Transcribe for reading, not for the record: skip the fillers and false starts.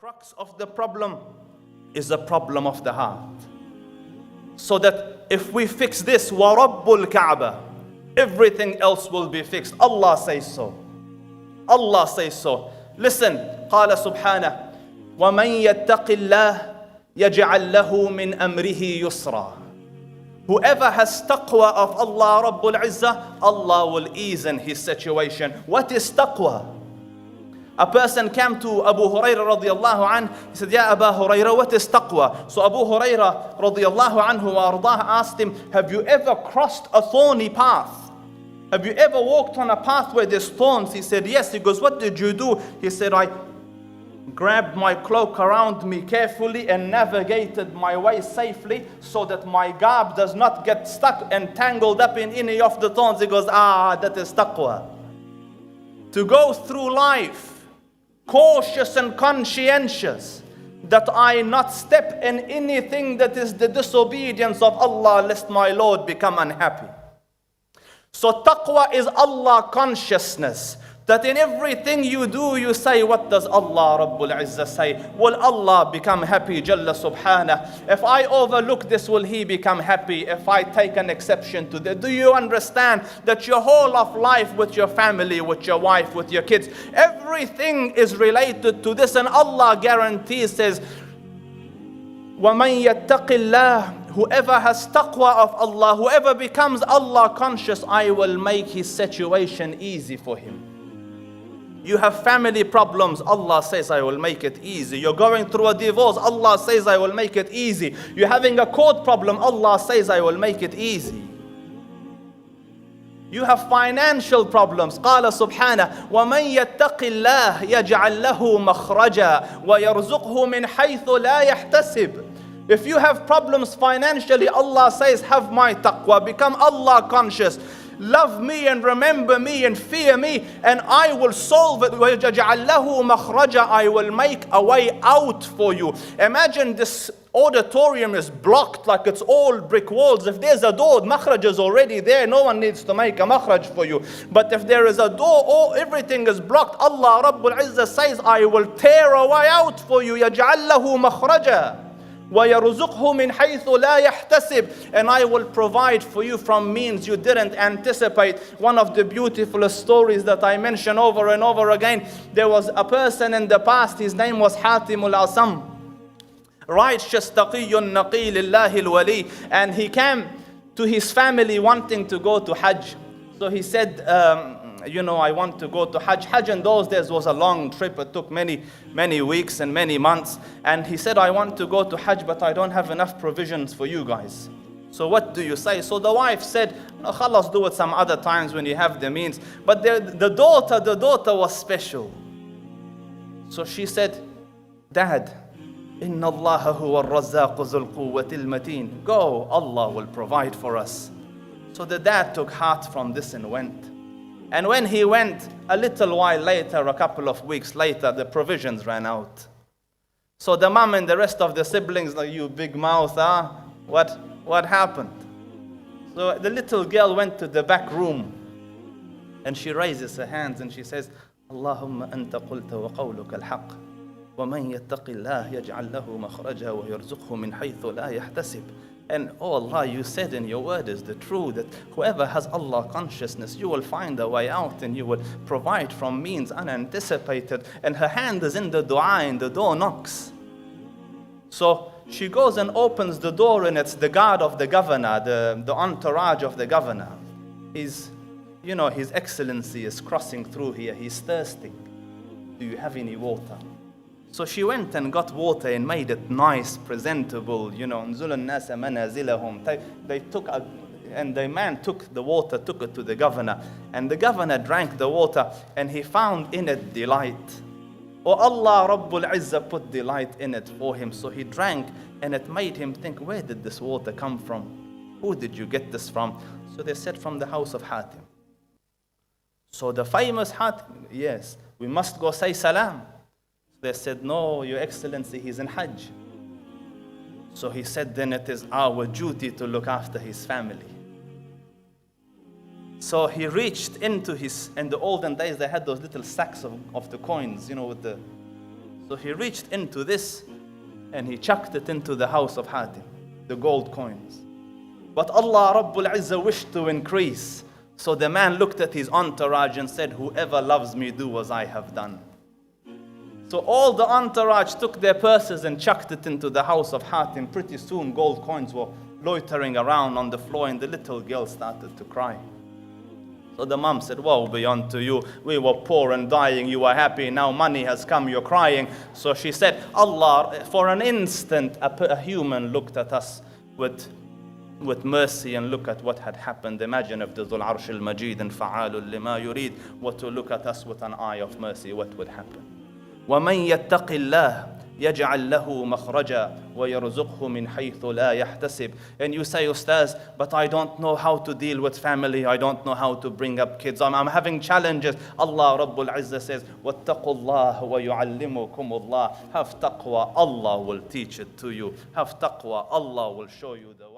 crux of the problem is a problem of the heart. So that if we fix this, وَرَبُّ الْكَعْبَةِ, everything else will be fixed. Allah says so. Allah says so. Listen, قال سبحانه وَمَنْ يَتَّقِ اللَّهِ يَجْعَلْ لَهُ مِنْ أَمْرِهِ يُسْرًا. Whoever has taqwa of Allah Rabbul Izzah, Allah will ease in his situation. What is taqwa? A person came to Abu Hurairah radiallahu anhu. He said, Ya Abu Hurairah, what is taqwa? So Abu Hurairah radiallahu anhu wa ardah asked him, have you ever crossed a thorny path? Have you ever walked on a path where there's thorns? He said, yes. He goes, what did you do? He said, I grabbed my cloak around me carefully and navigated my way safely so that my garb does not get stuck and tangled up in any of the thorns. He goes, that is taqwa. To go through life cautious and conscientious, that I not step in anything that is the disobedience of Allah, lest my Lord become unhappy. So taqwa is Allah consciousness, that in everything you do, you say, what does Allah Rabbul Izzah say? Will Allah become happy, Jalla Subhanah? If I overlook this, will He become happy? If I take an exception to that, do you understand that your whole of life with your family, with your wife, with your kids, everything is related to this, and Allah guarantees, says, وَمَنْ يَتَّقِ اللَّهِ, whoever has taqwa of Allah, whoever becomes Allah conscious, I will make his situation easy for him. You have family problems, Allah says, I will make it easy. You're going through a divorce, Allah says, I will make it easy. You're having a court problem, Allah says, I will make it easy. You have financial problems. قال سبحانه وَمَنْ يَتَّقِ اللَّهِ يَجْعَلْ لَهُ مَخْرَجًا وَيَرْزُقْهُ مِنْ حَيْثُ لَا يَحْتَسِبُ. If you have problems financially, Allah says, have my taqwa, become Allah conscious. Love me and remember me and fear me, and I will solve it. وَيَجْعَلْ لَهُ مَخْرَجًا, I will make a way out for you. Imagine this auditorium is blocked like it's all brick walls. If there's a door, makhraj is already there. No one needs to make a makhraj for you. But if there is a door, everything is blocked. Allah Rabbul Izzah says, I will tear a way out for you. يَجْعَلْ لَهُ مَخْرَجًا وَيَرْزُقْهُ مِنْ حَيْثُ لَا يَحْتَسِبُ, and I will provide for you from means you didn't anticipate. One of the beautiful stories that I mention over and over again, there was a person in the past, his name was Hatim al-Asam, righteous taqiyyun naqi lillahi al-wali, and he came to his family wanting to go to Hajj. So he said, I want to go to Hajj. Hajj in those days was a long trip. It took many weeks and many months. And he said, I want to go to Hajj, but I don't have enough provisions for you guys. So what do you say? So the wife said, no, khalas, do it some other times when you have the means. But the daughter was special. So she said, Dad, Inna Allah huwa al-razzaq zul quwwatil mateen. Go, Allah will provide for us. So the dad took heart from this and went. And when he went, a little while later, a couple of weeks later, the provisions ran out. So the mom and the rest of the siblings, like, you big mouth, what happened? So the little girl went to the back room and she raises her hands and she says, Allahumma anta qulta wa qawluka al-haq wa man yattaqi Allah yaj'al lahu makhraja wa yarzuqhu min haythu la yahtasib. And oh Allah, you said in your word is the truth, that whoever has Allah consciousness, you will find a way out and you will provide from means unanticipated. And her hand is in the dua and the door knocks. So she goes and opens the door, and it's the guard of the governor, the entourage of the governor. His excellency is crossing through here. He's thirsty. Do you have any water? So she went and got water and made it nice, presentable, They took and the man took the water, took it to the governor, and the governor drank the water, and he found in it delight. Oh, Allah Rabbul Izzah put delight in it for him. So he drank, and it made him think, where did this water come from? Who did you get this from? So they said, from the house of Hatim. So the famous Hatim, yes, we must go say salam. They said, no, Your Excellency, he's in Hajj. So he said, then it is our duty to look after his family. So he reached into in the olden days, they had those little sacks of the coins, with the, So he reached into this and he chucked it into the house of Hatim, the gold coins. But Allah Rabbul Izzah wished to increase. So the man looked at his entourage and said, whoever loves me, do as I have done. So all the entourage took their purses and chucked it into the house of Hatim. Pretty soon gold coins were loitering around on the floor and the little girl started to cry. So the mom said, woe be unto you. We were poor and dying. You are happy. Now money has come. You're crying. So she said, Allah, for an instant, a human looked at us with mercy and look at what had happened. Imagine if the Dhul Arsh al-Majid and Fa'alul lima yurid were to look at us with an eye of mercy, what would happen? وَمَنْ يَتَّقِ اللَّهِ يَجْعَلْ لَهُ مَخْرَجًا وَيَرْزُقْهُ مِنْ حَيْثُ لَا يَحْتَسِبْ. And you say, Ustaz, but I don't know how to deal with family. I don't know how to bring up kids. I'm having challenges. Allah Rabbul Izzah says, وَاتَّقُوا اللَّهَ وَيُعَلِّمُكُمُ اللَّهِ. Have taqwa, Allah will teach it to you. Have taqwa, Allah will show you the way.